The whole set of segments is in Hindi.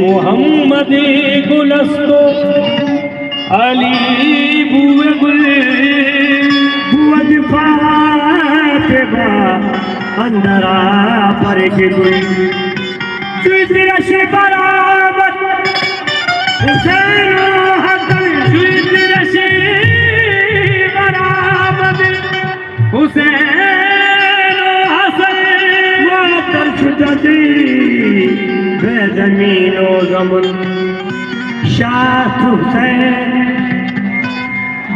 मोहम्मद गुलस्तो अली बुए गुल बुअद फातिमा अंदरा पर के गुल जुइतरा से बराबर हुसैन हसन जुइतरा से बराबर हुसैन हसन मातर छुटती ज़मीनो ज़मन शाह हुसैन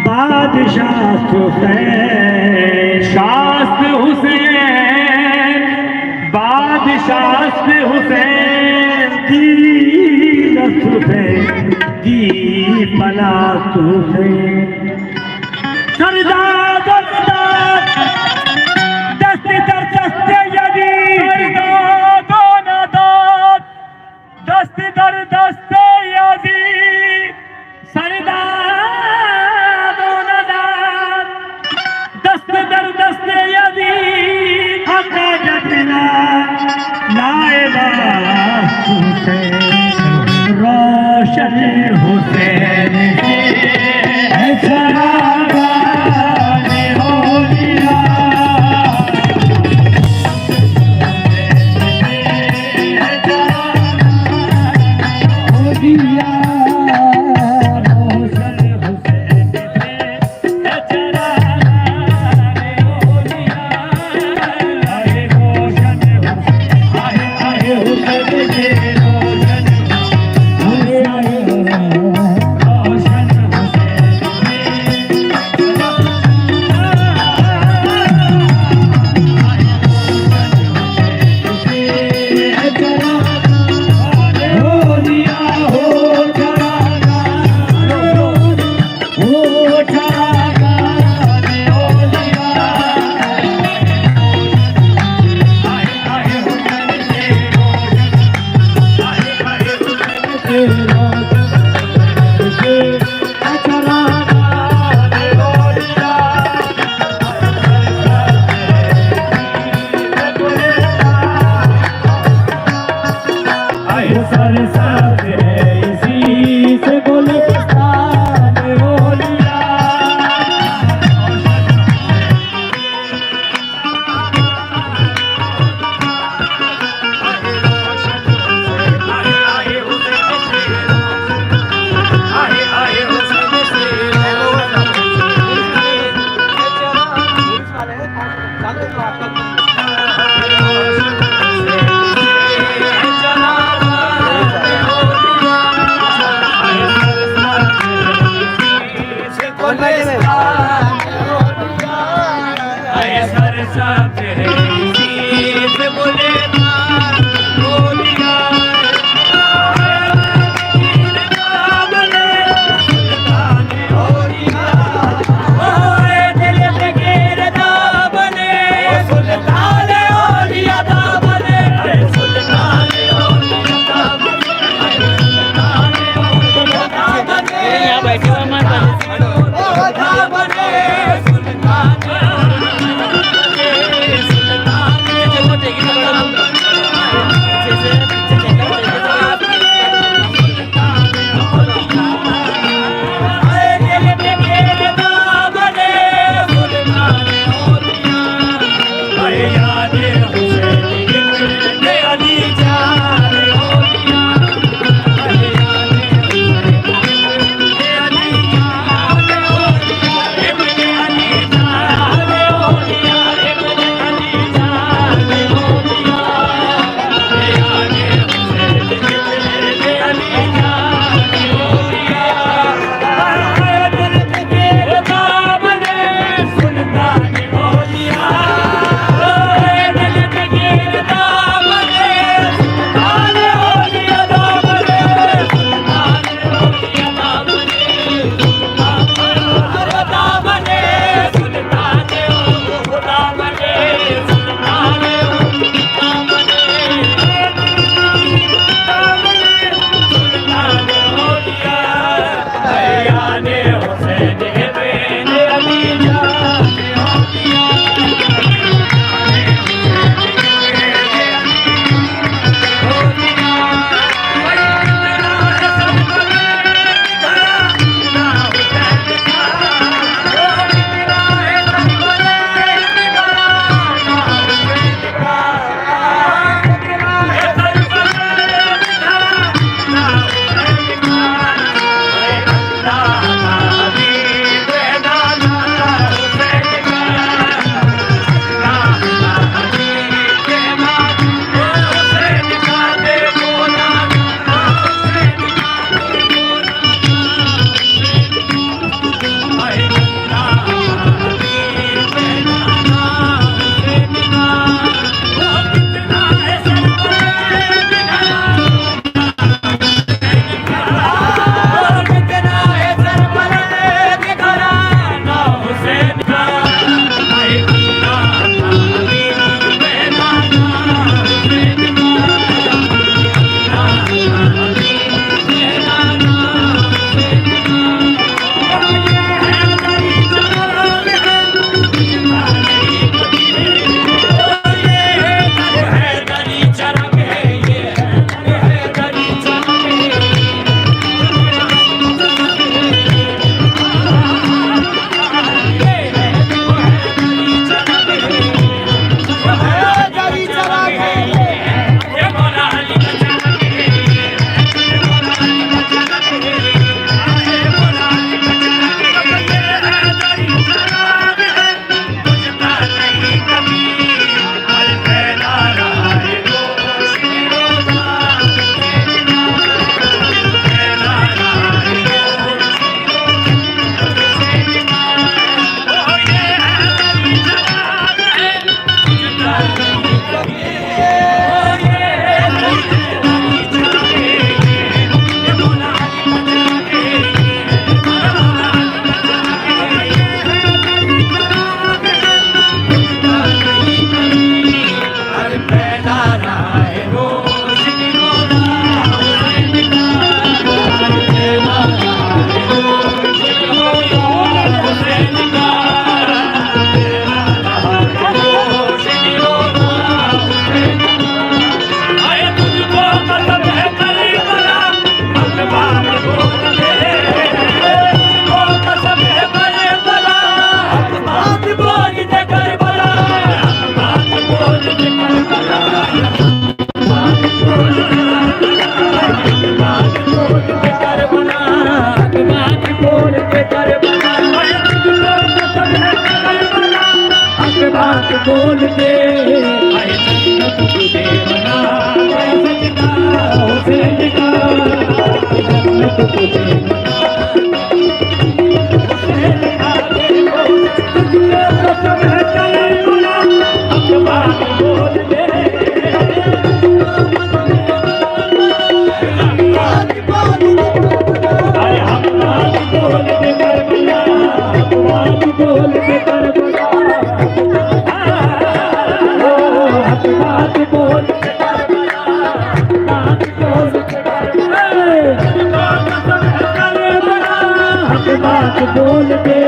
बादशाह हुसैन शाह हुसैन बादशाह हुसैन दीन हुसैन दी पला हुसैन सरदार दस्ते दर दस्ते यदीद दस्ते दर दस्ते यज़ीद सरदार दोनदार दस्ते दर दस्ते यज़ीद हक़ जतना नाइबा हुसैन रोशन हुसैन से चरागा ने हो दिया Rojan बात बोल के आए जन्नत तुझे बना सजना हुसैन का जन्नत तुझे बना हुसैन का देखो तुझे कसम है कलमुला हक बात बोल दे आए हक बात बोल दे करबला हक बात बोल दे करबला बात बोल बात बोल के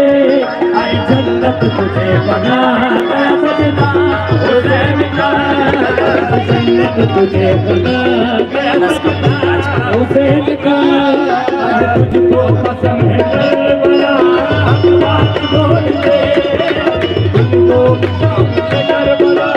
आई जन्नत तुझे बना सजना हुसैन का जन्नत तुझे बना हुसैन का तुझको पसंद है करबला बात बोल के तुझको पसंद है करबला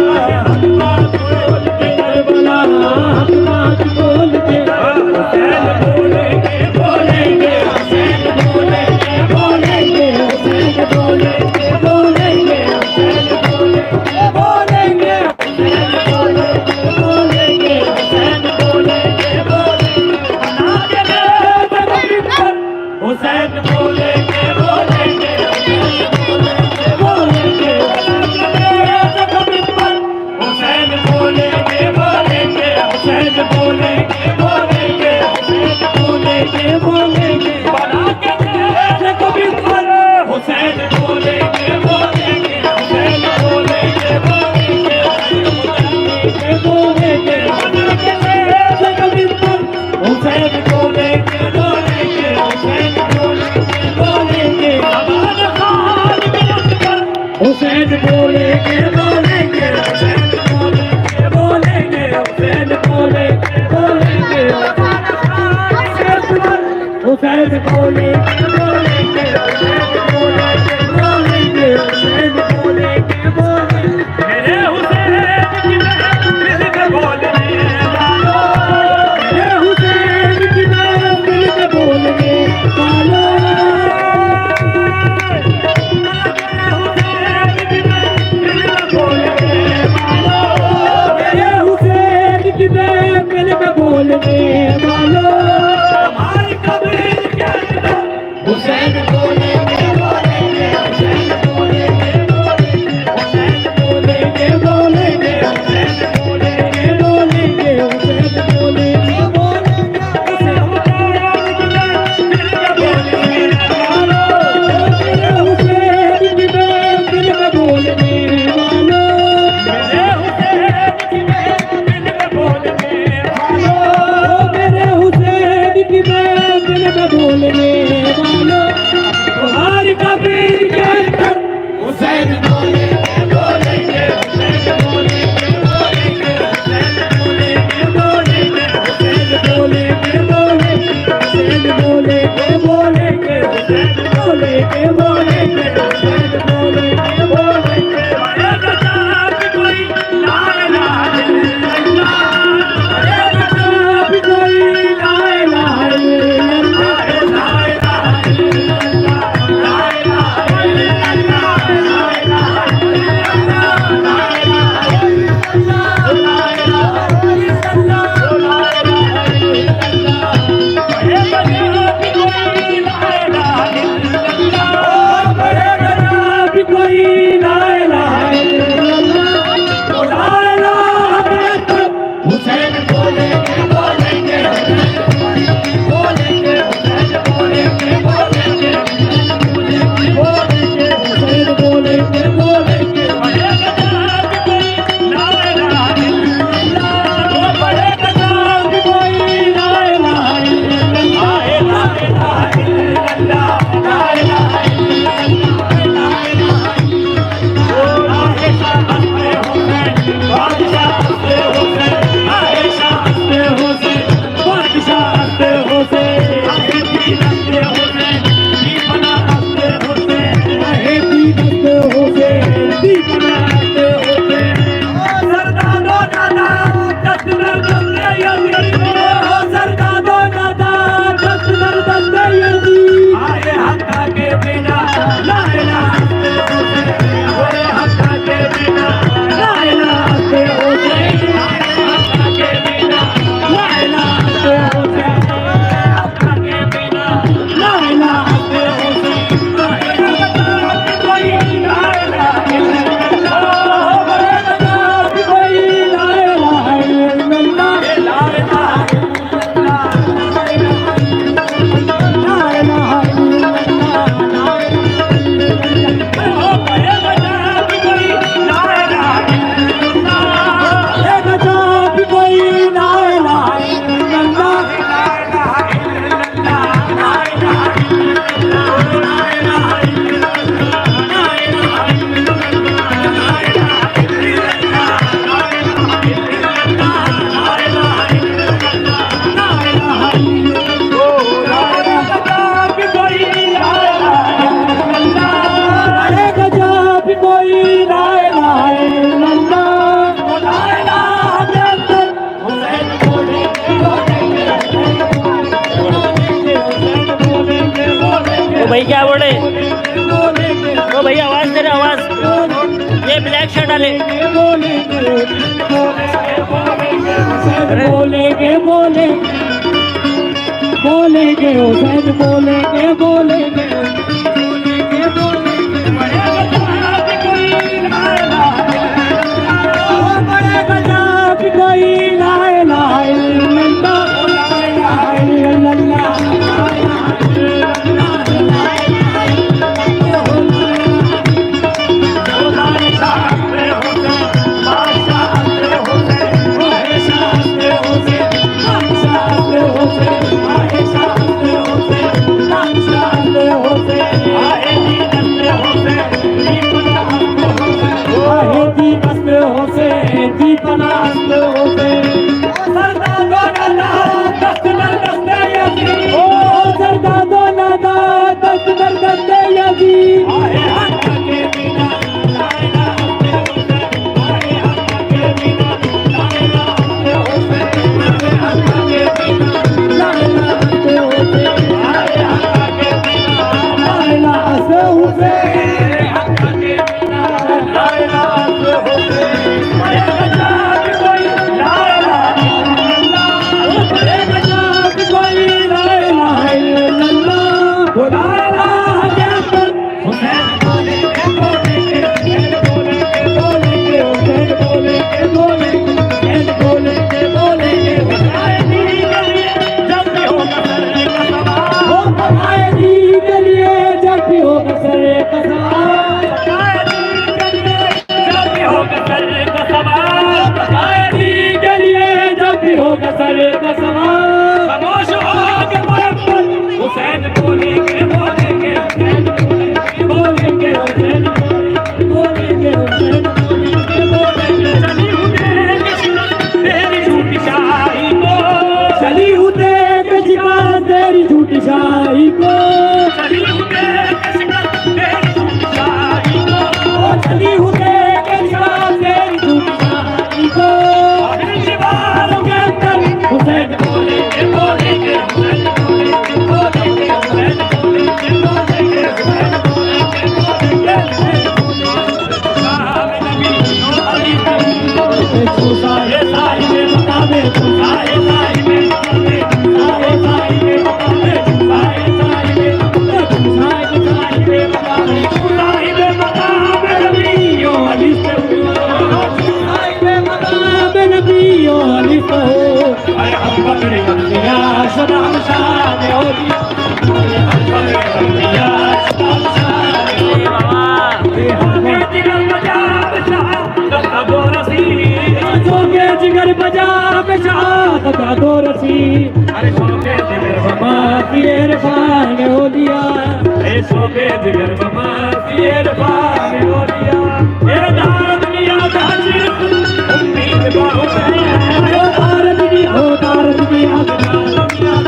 बात बोल के हुसैन बोलेंगे बोलेंगे हुसैन बोलेंगे बोलेंगे हुसैन बोलेंगे बोलेंगे हुसैन बोलेंगे बोलेंगे हुसैन बोलेंगे बोलेंगे हुसैन बोलेंगे बोलेंगे हुसैन बोलेंगे बोलेंगे हुसैन बोलेंगे बोलेंगे हुसैन बोलेंगे बोलेंगे हुसैन बोलेंगे बोलेंगे बना के कभी करो हुसैन बोलेंगे बोलेंगे हुसैन बोलेंगे बोलेंगे बोलेंगे बना के कभी करो हुसैन बोलेंगे बोलेंगे हुसैन बोलेंगे बोलेंगे आबाद खान हुसैन बोलेंगे बोलेंगे हुसैन बोलेंगे हुसैन बोलेंगे बोलेंगे हुसैन बोलेंगे बोलेंगे हुसैन बोलेंगे बोलेंगे हुसैन बोलेंगे बोलेंगे मेरे हुसैन की दिल में बोलने वालों मेरे हुसैन की दिल में बोलने वालों बोलने वालों हमारी कबीर के अंदर हुसैन बोलेंगे बोलेंगे हुसैन बोलेंगे बोलेंगे हुसैन बोलेंगे बोलेंगे हुसैन बोलेंगे बोलेंगे हुसैन बोलेंगे बोलेंगे भाई क्या बोले? ओ भैया आवाज दे रहे, आवाज। ये ब्लैक शर्ट वाले बोलेंगे बोलेंगे बोलेंगे हुसैन बोलेंगे बोलेंगे जिगर बजा बजा बजा दो रसी अरे सोके जिगर बमा फिर फान ओलिया ए सोके जिगर बमा फिर फान ओलिया ए दार दुनिया का सिर्फ उम्मीद बाहों में ओ दार दुनिया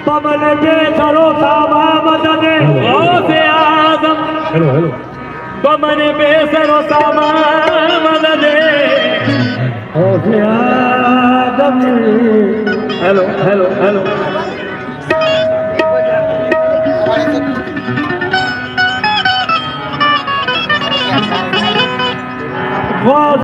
बमन बेसरो सामा मदने गौसे आजम हेलो हेलो बमन बेसरो सामा मदने गौसे आजम हेलो हेलो हेलो